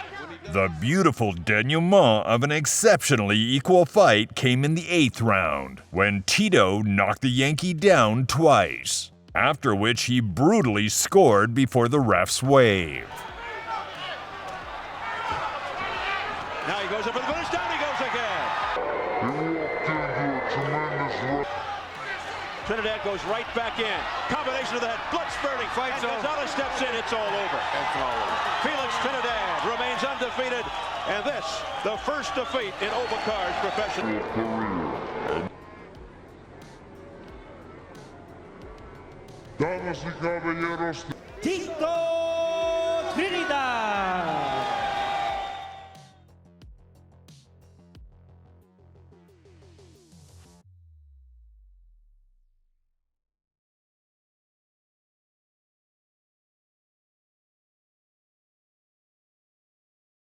S4: The beautiful denouement of an exceptionally equal fight came in the 8th round, when Tito knocked the Yankee down twice, after which he brutally scored before the refs wave.
S2: Now he goes up for the finish. Down he goes again. Trinidad goes right back in. Combination of that blood spurting fight. Gonzalez steps in. It's all over. Felix Trinidad remains undefeated. And this, the first defeat in Obakar's professional career.
S10: Damas y caballeros.